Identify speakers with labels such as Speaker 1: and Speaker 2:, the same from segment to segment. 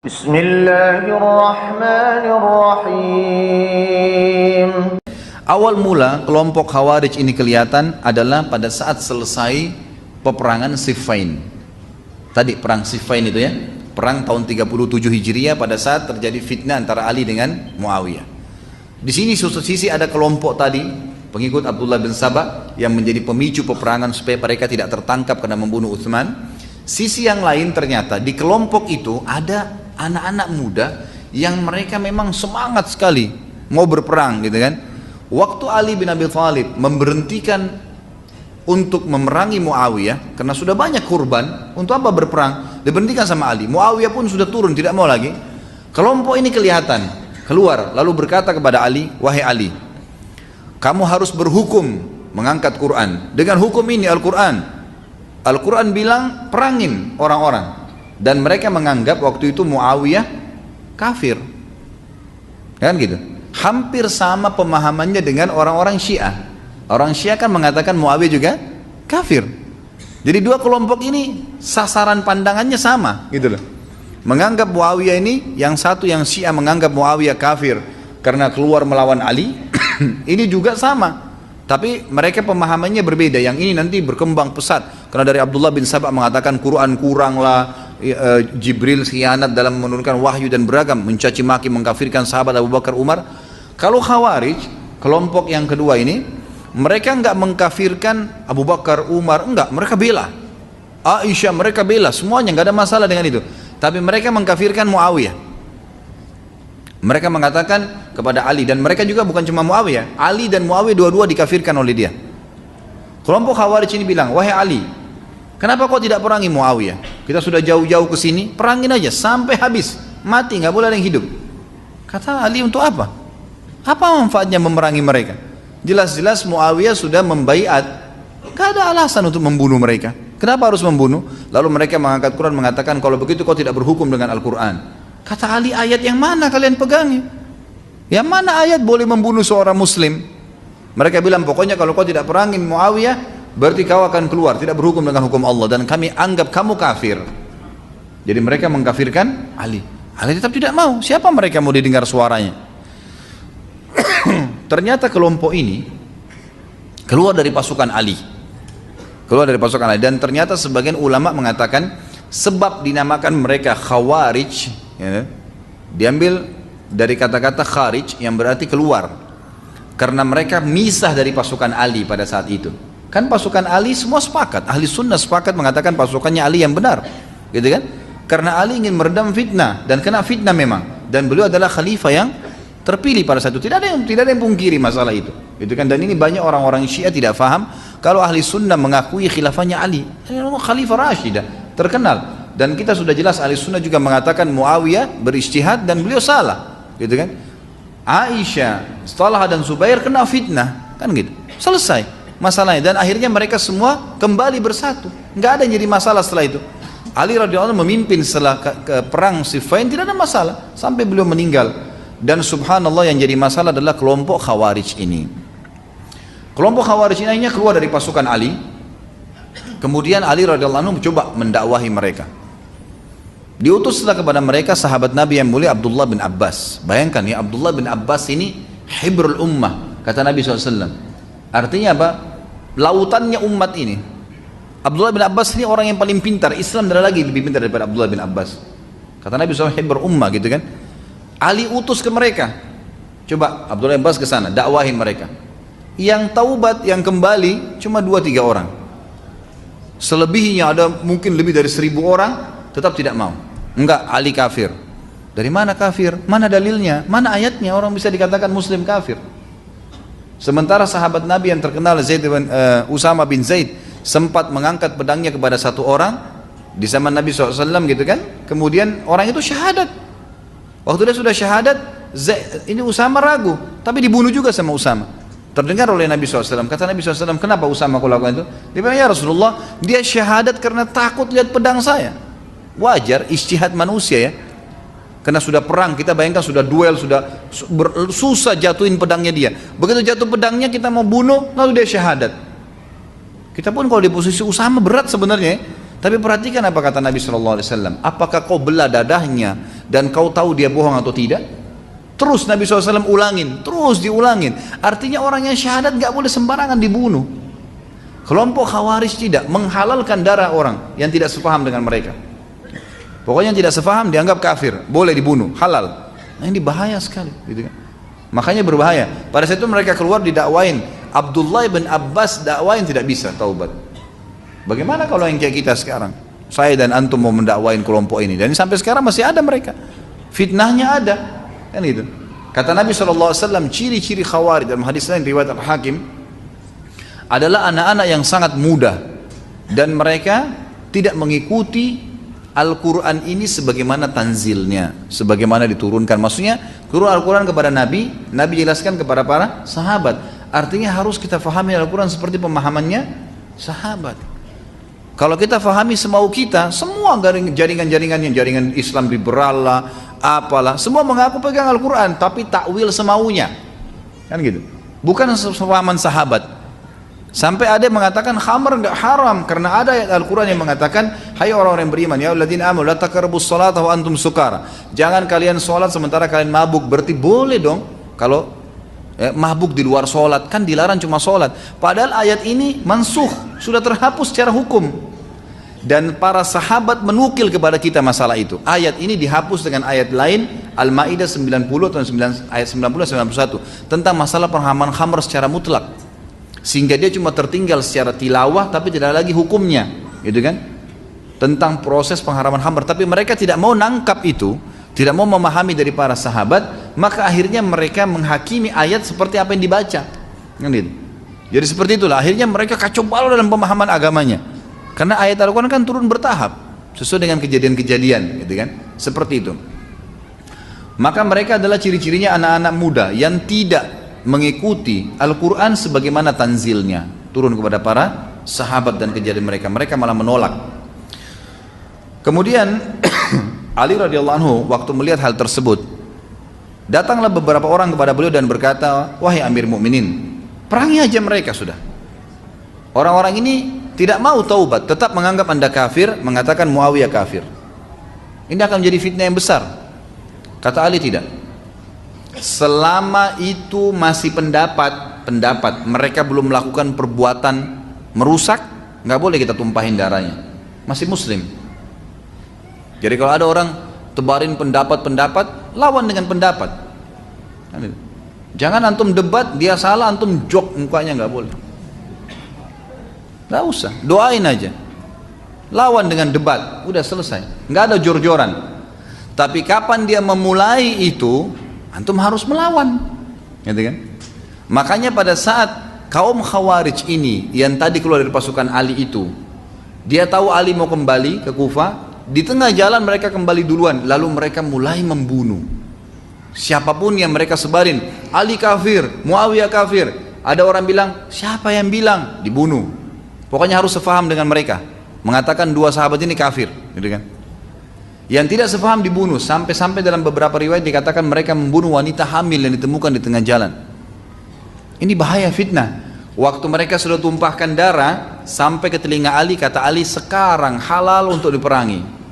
Speaker 1: Bismillahirrahmanirrahim.
Speaker 2: Awal mula kelompok Khawarij ini kelihatan adalah pada saat selesai peperangan Siffin. Tadi perang Siffin itu ya, perang tahun 37 Hijriah pada saat terjadi fitnah antara Ali dengan Muawiyah. Di sini suatu sisi ada kelompok tadi pengikut Abdullah bin Sabah yang menjadi pemicu peperangan supaya mereka tidak tertangkap karena membunuh Utsman. Sisi yang lain ternyata di kelompok itu ada anak-anak muda yang mereka memang semangat sekali mau berperang gitu kan. Waktu Ali bin Abi Thalib memberhentikan untuk memerangi Muawiyah karena sudah banyak korban, untuk apa berperang? Diberhentikan sama Ali. Muawiyah pun sudah turun, tidak mau lagi. Kelompok ini kelihatan keluar lalu berkata kepada Ali, "Wahai Ali, kamu harus berhukum mengangkat Quran. Dengan hukum ini Al-Quran. Al-Quran bilang perangin orang-orang." Dan mereka menganggap waktu itu Muawiyah kafir. Kan gitu. Hampir sama pemahamannya dengan orang-orang Syiah. Orang Syiah kan mengatakan Muawiyah juga kafir. Jadi dua kelompok ini sasaran pandangannya sama gitu loh. Menganggap Muawiyah ini, yang satu yang Syiah menganggap Muawiyah kafir karena keluar melawan Ali. Ini juga sama. Tapi mereka pemahamannya berbeda. Yang ini nanti berkembang pesat karena dari Abdullah bin Sabah mengatakan Quran kurang lah, Jibril khianat dalam menurunkan wahyu dan beragam, mencaci maki, mengkafirkan sahabat Abu Bakar, Umar. Kalau Khawarij, kelompok yang kedua ini, mereka enggak mengkafirkan Abu Bakar, Umar, enggak, mereka bela Aisyah, mereka bela semuanya, enggak ada masalah dengan itu. Tapi mereka mengkafirkan Muawiyah. Mereka mengatakan kepada Ali, dan mereka juga bukan cuma Muawiyah, Ali dan Muawiyah dua-dua dikafirkan oleh dia. Kelompok Khawarij ini bilang, "Wahai Ali, kenapa kau tidak perangi Muawiyah? Kita sudah jauh-jauh ke sini, perangin aja sampai habis, mati, nggak boleh ada yang hidup." Kata Ali, "Untuk apa? Apa manfaatnya memerangi mereka? Jelas-jelas Muawiyah sudah membaiat, nggak ada alasan untuk membunuh mereka. Kenapa harus membunuh?" Lalu mereka mengangkat Quran mengatakan, "Kalau begitu kau tidak berhukum dengan Al-Quran." Kata Ali, "Ayat yang mana kalian pegangi? Yang mana ayat boleh membunuh seorang muslim?" Mereka bilang, "Pokoknya kalau kau tidak perangin Muawiyah, berarti kau akan keluar, tidak berhukum dengan hukum Allah, dan kami anggap kamu kafir." Jadi mereka mengkafirkan Ali. Ali tetap tidak mau. Siapa mereka mau didengar suaranya? Ternyata kelompok ini keluar dari pasukan Ali. Keluar dari pasukan Ali. Dan ternyata sebagian ulama mengatakan sebab dinamakan mereka Khawarij, ya, diambil dari kata-kata kharij yang berarti keluar, karena mereka misah dari pasukan Ali pada saat itu. Kan pasukan Ali semua sepakat, ahli sunnah sepakat mengatakan pasukannya Ali yang benar, gitu kan? Karena Ali ingin meredam fitnah dan kena fitnah memang, dan beliau adalah khalifah yang terpilih pada saat itu. Tidak ada yang pungkiri masalah itu, gitu kan? Dan ini banyak orang-orang Syiah tidak faham kalau ahli sunnah mengakui khilafahnya Ali, khalifah Rashidah terkenal. Dan kita sudah jelas ahli sunnah juga mengatakan Muawiyah berijtihad dan beliau salah, gitu kan? Aisyah, Talha dan Zubair kena fitnah, kan gitu. Selesai masalahnya, dan akhirnya mereka semua kembali bersatu. Nggak ada yang jadi masalah setelah itu. Ali radhiyallahu anhu memimpin setelah ke perang Siffin, tidak ada masalah sampai beliau meninggal. Dan subhanallah yang jadi masalah adalah kelompok Khawarij ini. Kelompok Khawarij ini akhirnya keluar dari pasukan Ali. Kemudian Ali radhiyallahu anhu mencoba mendakwahi mereka. Diutuslah kepada mereka sahabat Nabi yang mulia Abdullah bin Abbas. Bayangkan ya, Abdullah bin Abbas ini hibrul ummah, kata Nabi SAW. Artinya apa? Lautannya umat ini. Abdullah bin Abbas ini orang yang paling pintar. Islam tidak lagi lebih pintar daripada Abdullah bin Abbas. Kata Nabi SAW, hibrul ummah, gitu kan. Ali utus ke mereka. Coba Abdullah bin Abbas ke sana, dakwahin mereka. Yang taubat, yang kembali cuma 2-3 orang. Selebihnya ada mungkin lebih dari 1000 orang tetap tidak mau. Enggak, Ali kafir. Dari mana kafir? Mana dalilnya? Mana ayatnya orang bisa dikatakan muslim kafir? Sementara sahabat Nabi yang terkenal Usama bin Zaid sempat mengangkat pedangnya kepada satu orang di zaman Nabi SAW, gitu kan. Kemudian orang itu syahadat. Waktu dia sudah syahadat, ini Usama ragu, tapi dibunuh juga sama Usama. Terdengar oleh Nabi SAW. Kata Nabi SAW, "Kenapa Usama kau lakukan itu?" Dia bilang, "Ya Rasulullah, dia syahadat karena takut lihat pedang saya." Wajar, ijtihad manusia ya. Karena sudah perang, kita bayangkan sudah duel, sudah susah jatuhin pedangnya dia. Begitu jatuh pedangnya kita mau bunuh, lalu dia syahadat. Kita pun kalau di posisi Usama berat sebenarnya ya. Tapi perhatikan apa kata Nabi SAW. Apakah kau belah dadahnya dan kau tahu dia bohong atau tidak? Terus Nabi SAW ulangin, terus diulangin. Artinya orang yang syahadat gak boleh sembarangan dibunuh. Kelompok Khawarij tidak menghalalkan darah orang yang tidak sepaham dengan mereka. Pokoknya yang tidak sepaham dianggap kafir, boleh dibunuh, halal. Nah ini bahaya sekali, gitu kan? Makanya berbahaya. Pada saat itu mereka keluar didakwain. Abdullah bin Abbas dakwain tidak bisa taubat. Bagaimana kalau yang kayak kita sekarang? Saya dan antum mau mendakwain kelompok ini, dan sampai sekarang masih ada mereka. Fitnahnya ada, kan gitu. Kata Nabi SAW, ciri-ciri Khawarij dalam hadis lain riwayat Al-Hakim adalah anak-anak yang sangat muda dan mereka tidak mengikuti Al-Quran ini sebagaimana tanzilnya, sebagaimana diturunkan. Maksudnya turun Al-Quran kepada Nabi, Nabi jelaskan kepada para sahabat. Artinya harus kita fahami Al-Quran seperti pemahamannya sahabat. Kalau kita fahami semau kita, semua jaringan-jaringannya, jaringan Islam liberal lah, apalah, semua mengaku pegang Al-Quran, tapi takwil semaunya, kan gitu. Bukan sepahaman sahabat. Sampai ada yang mengatakan khamr enggak haram karena ada ayat Al-Quran yang mengatakan, hai orang-orang yang beriman, ya alladzina amanu la taqrabus salata wa antum sukara. Jangan kalian sholat sementara kalian mabuk. Berarti boleh dong kalau mabuk di luar sholat, kan dilarang cuma sholat. Padahal ayat ini mansukh, sudah terhapus secara hukum. Dan para sahabat menukil kepada kita masalah itu. Ayat ini dihapus dengan ayat lain, Al-Ma'idah 90 atau ayat 90-91 tentang masalah penghaman khamr secara mutlak. Sehingga dia cuma tertinggal secara tilawah tapi tidak lagi hukumnya, gitu kan? Tentang proses pengharaman khamr. Tapi mereka tidak mau nangkap itu, tidak mau memahami dari para sahabat, maka akhirnya mereka menghakimi ayat seperti apa yang dibaca, kan gitu. Jadi seperti itulah akhirnya mereka kacau balau dalam pemahaman agamanya, karena ayat Al-Quran kan turun bertahap sesuai dengan kejadian-kejadian, gitu kan, seperti itu. Maka mereka adalah ciri-cirinya anak-anak muda yang tidak mengikuti Al-Quran sebagaimana tanzilnya turun kepada para sahabat dan kejadian mereka. Mereka malah menolak. Kemudian Ali radhiyallahu anhu waktu melihat hal tersebut, datanglah beberapa orang kepada beliau dan berkata, wahai Amir Mukminin, perangi aja mereka sudah. Orang-orang ini tidak mau taubat, tetap menganggap anda kafir, mengatakan Muawiyah kafir. Ini akan menjadi fitnah yang besar. Kata Ali, tidak. Selama itu masih pendapat mereka belum melakukan perbuatan merusak, nggak boleh kita tumpahin darahnya. Masih muslim. Jadi kalau ada orang tebarin pendapat, lawan dengan pendapat. Jangan antum debat, dia salah, antum jok mukanya, nggak boleh. Nggak usah, doain aja. Lawan dengan debat, udah selesai. Nggak ada jor-joran. Tapi kapan dia memulai itu, antum harus melawan, gitu kan? Makanya pada saat kaum Khawarij ini yang tadi keluar dari pasukan Ali itu, dia tahu Ali mau kembali ke Kufah. Di tengah jalan mereka kembali duluan, lalu mereka mulai membunuh siapapun yang mereka sebarin. Ali kafir, Muawiyah kafir. Ada orang bilang, siapa yang bilang? Dibunuh. Pokoknya harus sefaham dengan mereka, mengatakan dua sahabat ini kafir, gitu kan? Yang tidak sefaham dibunuh. Sampai-sampai dalam beberapa riwayat dikatakan mereka membunuh wanita hamil yang ditemukan di tengah jalan. Ini bahaya, fitnah. Waktu mereka sudah tumpahkan darah sampai ke telinga Ali, kata Ali, sekarang halal untuk diperangi.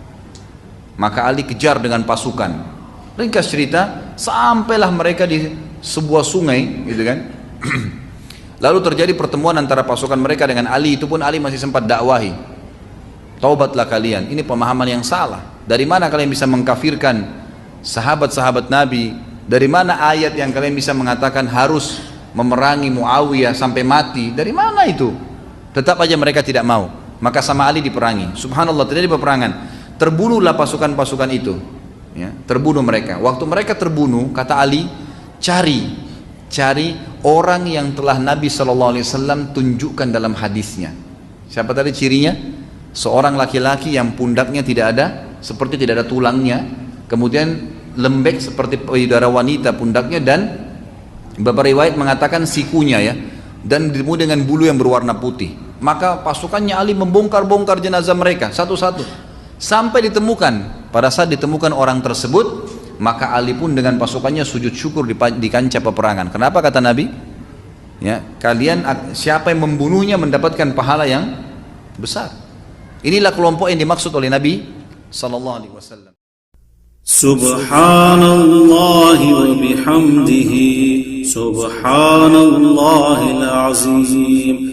Speaker 2: Maka Ali kejar dengan pasukan. Ringkas cerita, sampailah mereka di sebuah sungai, gitu kan. Lalu terjadi pertemuan antara pasukan mereka dengan Ali. Itu pun Ali masih sempat dakwahi, taubatlah kalian, ini pemahaman yang salah. Dari mana kalian bisa mengkafirkan sahabat-sahabat Nabi? Dari mana ayat yang kalian bisa mengatakan harus memerangi Muawiyah sampai mati? Dari mana itu? Tetap aja mereka tidak mau. Maka sama Ali diperangi. Subhanallah, terjadi peperangan. Terbunuhlah pasukan-pasukan itu, ya, terbunuh mereka. Waktu mereka terbunuh, kata Ali, cari orang yang telah Nabi SAW tunjukkan dalam hadisnya. Siapa tadi cirinya? Seorang laki-laki yang pundaknya tidak ada, seperti tidak ada tulangnya, kemudian lembek seperti payudara wanita pundaknya, dan beberapa riwayat mengatakan sikunya, ya, dan ditemu dengan bulu yang berwarna putih. Maka pasukannya Ali membongkar-bongkar jenazah mereka satu-satu sampai ditemukan. Pada saat ditemukan orang tersebut, maka Ali pun dengan pasukannya sujud syukur di kancah peperangan. Kenapa kata Nabi? Ya, kalian siapa yang membunuhnya mendapatkan pahala yang besar. Inilah kelompok yang dimaksud oleh Nabi sallallahu alaihi wasallam.
Speaker 3: Subhanallah wa bihamdihi, subhanallahil azim.